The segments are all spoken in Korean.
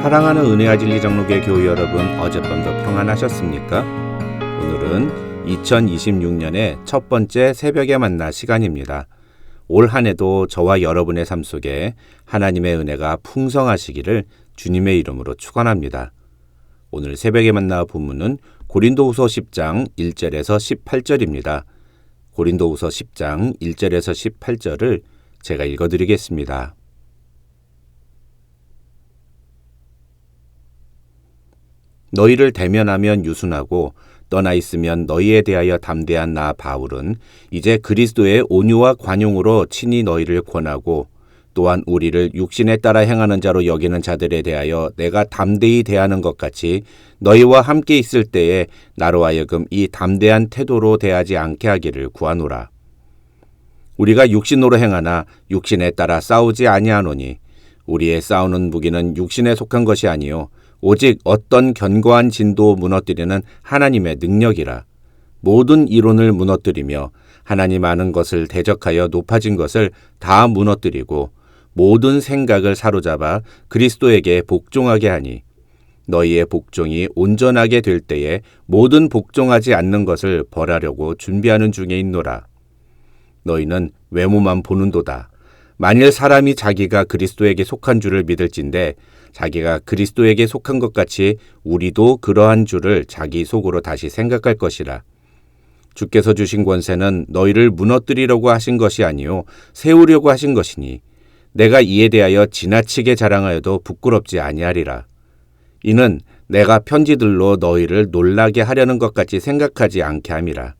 사랑하는 은혜와 진리 장로교회 교우 여러분, 어젯밤도 평안하셨습니까? 오늘은 2026년의 첫 번째 새벽에 만나 시간입니다. 올 한 해도 저와 여러분의 삶 속에 하나님의 은혜가 풍성하시기를 주님의 이름으로 축원합니다. 오늘 새벽에 만나 본문은 고린도후서 10장 1절에서 18절입니다. 고린도후서 10장 1절에서 18절을 제가 읽어드리겠습니다. 너희를 대면하면 유순하고 떠나 있으면 너희에 대하여 담대한 나 바울은 이제 그리스도의 온유와 관용으로 친히 너희를 권하고 또한 우리를 육신에 따라 행하는 자로 여기는 자들에 대하여 내가 담대히 대하는 것 같이 너희와 함께 있을 때에 나로 하여금 이 담대한 태도로 대하지 않게 하기를 구하노라. 우리가 육신으로 행하나 육신에 따라 싸우지 아니하노니 우리의 싸우는 무기는 육신에 속한 것이 아니요 오직 어떤 견고한 진도 무너뜨리는 하나님의 능력이라. 모든 이론을 무너뜨리며 하나님 아는 것을 대적하여 높아진 것을 다 무너뜨리고 모든 생각을 사로잡아 그리스도에게 복종하게 하니 너희의 복종이 온전하게 될 때에 모든 복종하지 않는 것을 벌하려고 준비하는 중에 있노라. 너희는 외모만 보는도다. 만일 사람이 자기가 그리스도에게 속한 줄을 믿을진대 자기가 그리스도에게 속한 것 같이 우리도 그러한 줄을 자기 속으로 다시 생각할 것이라. 주께서 주신 권세는 너희를 무너뜨리려고 하신 것이 아니요 세우려고 하신 것이니 내가 이에 대하여 지나치게 자랑하여도 부끄럽지 아니하리라. 이는 내가 편지들로 너희를 놀라게 하려는 것 같이 생각하지 않게 함이라.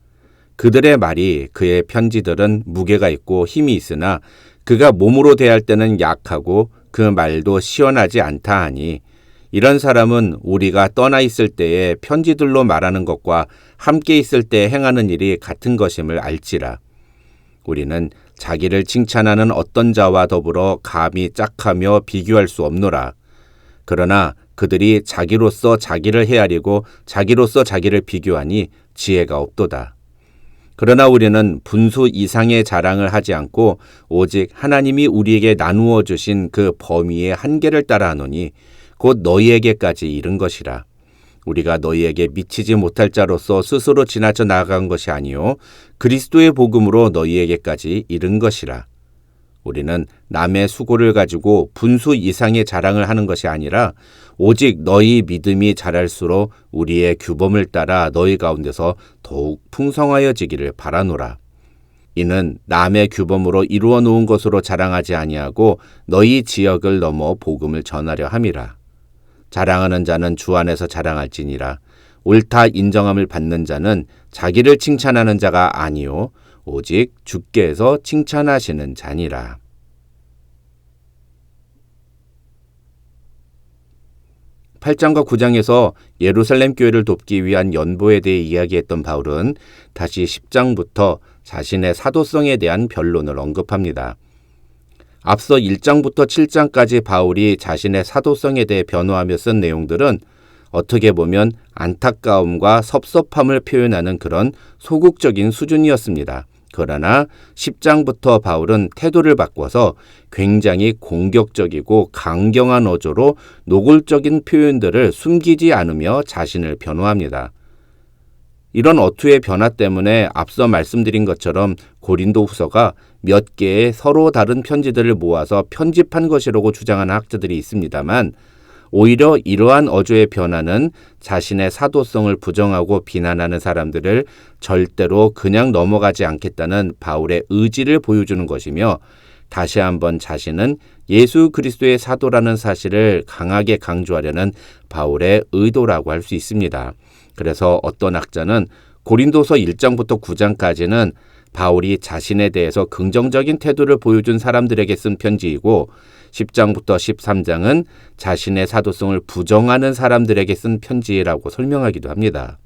그들의 말이 그의 편지들은 무게가 있고 힘이 있으나 그가 몸으로 대할 때는 약하고 그 말도 시원하지 않다 하니 이런 사람은 우리가 떠나 있을 때에 편지들로 말하는 것과 함께 있을 때 행하는 일이 같은 것임을 알지라. 우리는 자기를 칭찬하는 어떤 자와 더불어 감히 짝하며 비교할 수 없노라. 그러나 그들이 자기로서 자기를 헤아리고 자기로서 자기를 비교하니 지혜가 없도다. 그러나 우리는 분수 이상의 자랑을 하지 않고 오직 하나님이 우리에게 나누어 주신 그 범위의 한계를 따라 하노니 곧 너희에게까지 이른 것이라. 우리가 너희에게 미치지 못할 자로서 스스로 지나쳐 나아간 것이 아니요 그리스도의 복음으로 너희에게까지 이른 것이라. 우리는 남의 수고를 가지고 분수 이상의 자랑을 하는 것이 아니라 오직 너희 믿음이 자랄수록 우리의 규범을 따라 너희 가운데서 더욱 풍성하여지기를 바라노라. 이는 남의 규범으로 이루어 놓은 것으로 자랑하지 아니하고 너희 지역을 넘어 복음을 전하려 함이라. 자랑하는 자는 주 안에서 자랑할지니라. 옳다 인정함을 받는 자는 자기를 칭찬하는 자가 아니요 오직 주께서 칭찬하시는 자니라. (8장과 9장에서 예루살렘 교회를 돕기 위한 연보에 대해 이야기했던 바울은 다시 10장부터 자신의 사도성에 대한 변론을 언급합니다. 앞서 1장부터 7장까지 바울이 자신의 사도성에 대해 변호하며 쓴 내용들은 어떻게 보면 안타까움과 섭섭함을 표현하는 그런 소극적인 수준이었습니다. 그러나 10장부터 바울은 태도를 바꿔서 굉장히 공격적이고 강경한 어조로 노골적인 표현들을 숨기지 않으며 자신을 변호합니다. 이런 어투의 변화 때문에 앞서 말씀드린 것처럼 고린도후서가 몇 개의 서로 다른 편지들을 모아서 편집한 것이라고 주장하는 학자들이 있습니다만 오히려 이러한 어조의 변화는 자신의 사도성을 부정하고 비난하는 사람들을 절대로 그냥 넘어가지 않겠다는 바울의 의지를 보여주는 것이며 다시 한번 자신은 예수 그리스도의 사도라는 사실을 강하게 강조하려는 바울의 의도라고 할 수 있습니다. 그래서 어떤 학자는 고린도서 1장부터 9장까지는 바울이 자신에 대해서 긍정적인 태도를 보여준 사람들에게 쓴 편지이고 10장부터 13장은 자신의 사도성을 부정하는 사람들에게 쓴 편지라고 설명하기도 합니다.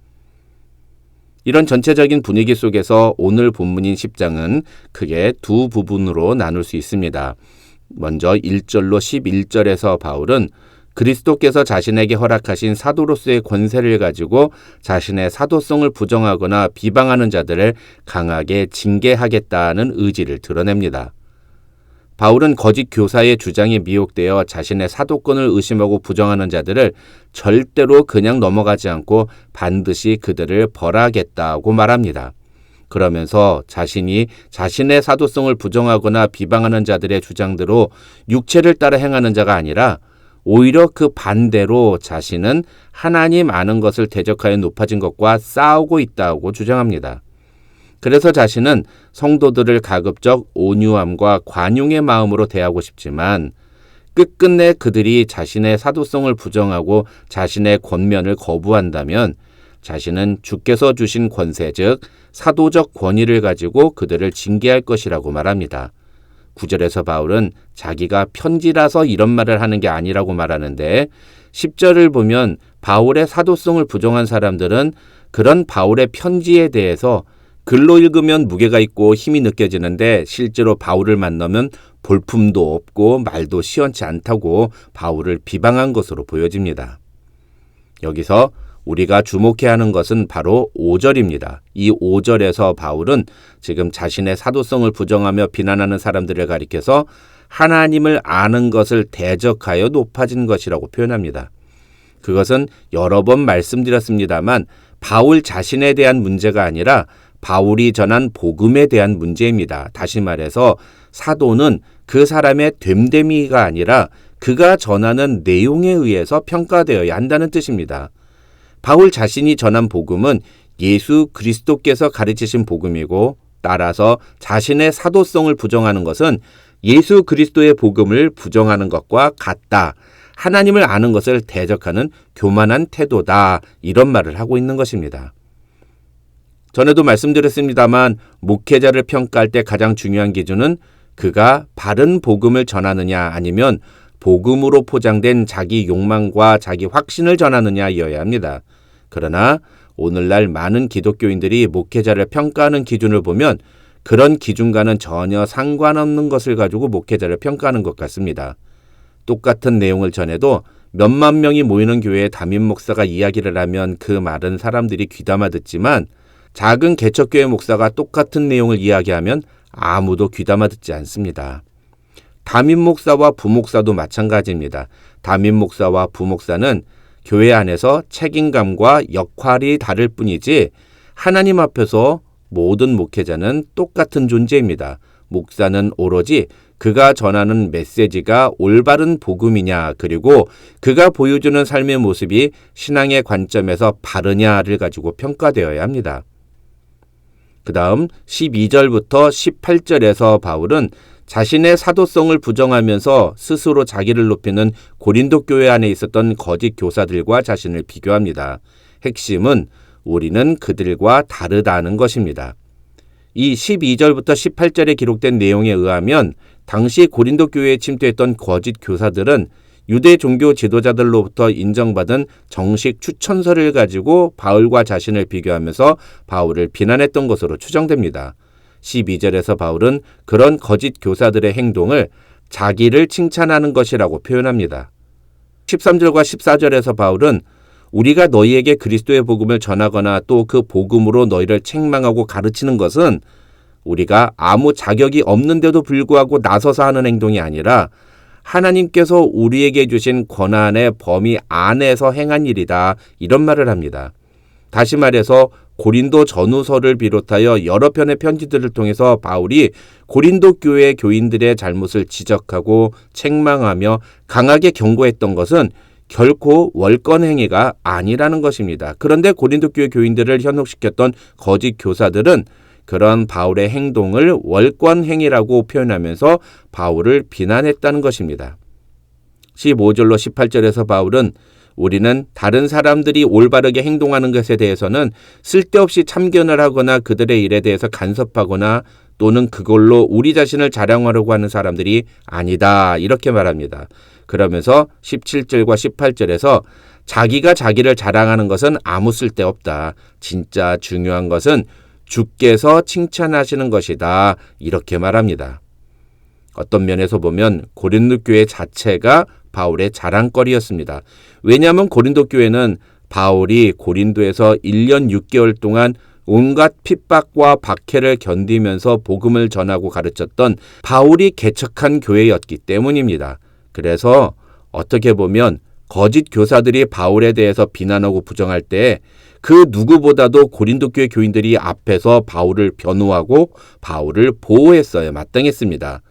이런 전체적인 분위기 속에서 오늘 본문인 10장은 크게 두 부분으로 나눌 수 있습니다. 먼저 1절로 11절에서 바울은 그리스도께서 자신에게 허락하신 사도로서의 권세를 가지고 자신의 사도성을 부정하거나 비방하는 자들을 강하게 징계하겠다는 의지를 드러냅니다. 바울은 거짓 교사의 주장에 미혹되어 자신의 사도권을 의심하고 부정하는 자들을 절대로 그냥 넘어가지 않고 반드시 그들을 벌하겠다고 말합니다. 그러면서 자신이 자신의 사도성을 부정하거나 비방하는 자들의 주장대로 육체를 따라 행하는 자가 아니라 오히려 그 반대로 자신은 하나님 아는 것을 대적하여 높아진 것과 싸우고 있다고 주장합니다. 그래서 자신은 성도들을 가급적 온유함과 관용의 마음으로 대하고 싶지만 끝끝내 그들이 자신의 사도성을 부정하고 자신의 권면을 거부한다면 자신은 주께서 주신 권세, 즉 사도적 권위를 가지고 그들을 징계할 것이라고 말합니다. 9절에서 바울은 자기가 편지라서 이런 말을 하는 게 아니라고 말하는데 10절을 보면 바울의 사도성을 부정한 사람들은 그런 바울의 편지에 대해서 글로 읽으면 무게가 있고 힘이 느껴지는데 실제로 바울을 만나면 볼품도 없고 말도 시원치 않다고 바울을 비방한 것으로 보여집니다. 여기서 우리가 주목해야 하는 것은 바로 5절입니다. 이 5절에서 바울은 지금 자신의 사도성을 부정하며 비난하는 사람들을 가리켜서 하나님을 아는 것을 대적하여 높아진 것이라고 표현합니다. 그것은 여러 번 말씀드렸습니다만 바울 자신에 대한 문제가 아니라 바울이 전한 복음에 대한 문제입니다. 다시 말해서 사도는 그 사람의 됨됨이가 아니라 그가 전하는 내용에 의해서 평가되어야 한다는 뜻입니다. 바울 자신이 전한 복음은 예수 그리스도께서 가르치신 복음이고 따라서 자신의 사도성을 부정하는 것은 예수 그리스도의 복음을 부정하는 것과 같다. 하나님을 아는 것을 대적하는 교만한 태도다. 이런 말을 하고 있는 것입니다. 전에도 말씀드렸습니다만 목회자를 평가할 때 가장 중요한 기준은 그가 바른 복음을 전하느냐 아니면 복음으로 포장된 자기 욕망과 자기 확신을 전하느냐여야 합니다. 그러나 오늘날 많은 기독교인들이 목회자를 평가하는 기준을 보면 그런 기준과는 전혀 상관없는 것을 가지고 목회자를 평가하는 것 같습니다. 똑같은 내용을 전해도 몇만 명이 모이는 교회에 담임 목사가 이야기를 하면 그 말은 사람들이 귀담아 듣지만 작은 개척교회 목사가 똑같은 내용을 이야기하면 아무도 귀담아 듣지 않습니다. 담임 목사와 부목사도 마찬가지입니다. 담임 목사와 부목사는 교회 안에서 책임감과 역할이 다를 뿐이지 하나님 앞에서 모든 목회자는 똑같은 존재입니다. 목사는 오로지 그가 전하는 메시지가 올바른 복음이냐 그리고 그가 보여주는 삶의 모습이 신앙의 관점에서 바르냐를 가지고 평가되어야 합니다. 그 다음 12절부터 18절에서 바울은 자신의 사도성을 부정하면서 스스로 자기를 높이는 고린도 교회 안에 있었던 거짓 교사들과 자신을 비교합니다. 핵심은 우리는 그들과 다르다는 것입니다. 이 12절부터 18절에 기록된 내용에 의하면 당시 고린도 교회에 침투했던 거짓 교사들은 유대 종교 지도자들로부터 인정받은 정식 추천서를 가지고 바울과 자신을 비교하면서 바울을 비난했던 것으로 추정됩니다. 12절에서 바울은 그런 거짓 교사들의 행동을 자기를 칭찬하는 것이라고 표현합니다. 13절과 14절에서 바울은 우리가 너희에게 그리스도의 복음을 전하거나 또 그 복음으로 너희를 책망하고 가르치는 것은 우리가 아무 자격이 없는데도 불구하고 나서서 하는 행동이 아니라 하나님께서 우리에게 주신 권한의 범위 안에서 행한 일이다. 이런 말을 합니다. 다시 말해서 고린도 전후서를 비롯하여 여러 편의 편지들을 통해서 바울이 고린도 교회 교인들의 잘못을 지적하고 책망하며 강하게 경고했던 것은 결코 월권 행위가 아니라는 것입니다. 그런데 고린도 교회 교인들을 현혹시켰던 거짓 교사들은 그런 바울의 행동을 월권 행위라고 표현하면서 바울을 비난했다는 것입니다. 15절로 18절에서 바울은 우리는 다른 사람들이 올바르게 행동하는 것에 대해서는 쓸데없이 참견을 하거나 그들의 일에 대해서 간섭하거나 또는 그걸로 우리 자신을 자랑하려고 하는 사람들이 아니다. 이렇게 말합니다. 그러면서 17절과 18절에서 자기가 자기를 자랑하는 것은 아무 쓸데없다. 진짜 중요한 것은 주께서 칭찬하시는 것이다. 이렇게 말합니다. 어떤 면에서 보면 고린도 교회 자체가 바울의 자랑거리였습니다. 왜냐하면 고린도 교회는 바울이 고린도에서 1년 6개월 동안 온갖 핍박과 박해를 견디면서 복음을 전하고 가르쳤던 바울이 개척한 교회였기 때문입니다. 그래서 어떻게 보면 거짓 교사들이 바울에 대해서 비난하고 부정할 때 그 누구보다도 고린도 교회 교인들이 앞에서 바울을 변호하고 바울을 보호했어야 마땅했습니다.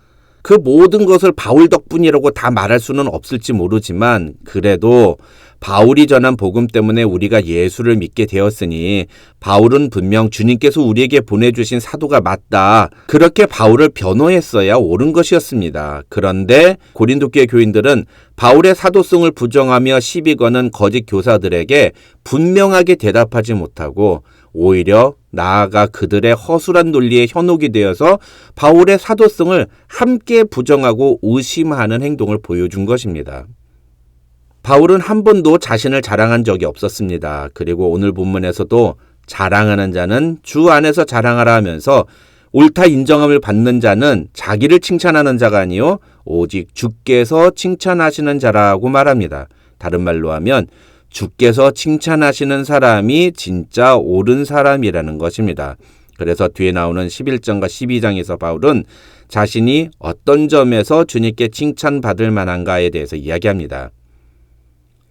그 모든 것을 바울 덕분이라고 다 말할 수는 없을지 모르지만 그래도 바울이 전한 복음 때문에 우리가 예수를 믿게 되었으니 바울은 분명 주님께서 우리에게 보내주신 사도가 맞다. 그렇게 바울을 변호했어야 옳은 것이었습니다. 그런데 고린도 교회 교인들은 바울의 사도성을 부정하며 시비 거는 거짓 교사들에게 분명하게 대답하지 못하고 오히려 나아가 그들의 허술한 논리에 현혹이 되어서 바울의 사도성을 함께 부정하고 의심하는 행동을 보여준 것입니다. 바울은 한 번도 자신을 자랑한 적이 없었습니다. 그리고 오늘 본문에서도 자랑하는 자는 주 안에서 자랑하라 하면서 옳다 인정함을 받는 자는 자기를 칭찬하는 자가 아니요 오직 주께서 칭찬하시는 자라고 말합니다. 다른 말로 하면 주께서 칭찬하시는 사람이 진짜 옳은 사람이라는 것입니다. 그래서 뒤에 나오는 11장과 12장에서 바울은 자신이 어떤 점에서 주님께 칭찬받을 만한가에 대해서 이야기합니다.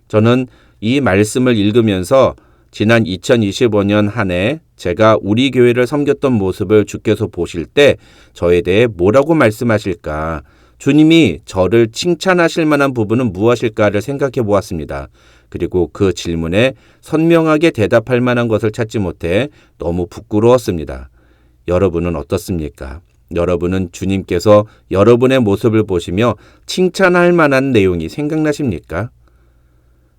저는 이 말씀을 읽으면서 지난 2025년 한 해 제가 우리 교회를 섬겼던 모습을 주께서 보실 때 저에 대해 뭐라고 말씀하실까? 주님이 저를 칭찬하실 만한 부분은 무엇일까를 생각해 보았습니다. 그리고 그 질문에 선명하게 대답할 만한 것을 찾지 못해 너무 부끄러웠습니다. 여러분은 어떻습니까? 여러분은 주님께서 여러분의 모습을 보시며 칭찬할 만한 내용이 생각나십니까?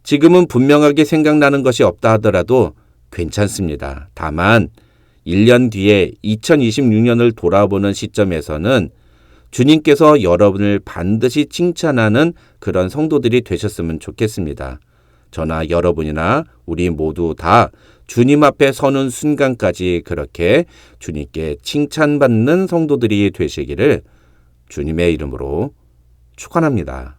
지금은 분명하게 생각나는 것이 없다 하더라도 괜찮습니다. 다만 1년 뒤에 2026년을 돌아보는 시점에서는 주님께서 여러분을 반드시 칭찬하는 그런 성도들이 되셨으면 좋겠습니다. 저나 여러분이나 우리 모두 다 주님 앞에 서는 순간까지 그렇게 주님께 칭찬받는 성도들이 되시기를 주님의 이름으로 축원합니다.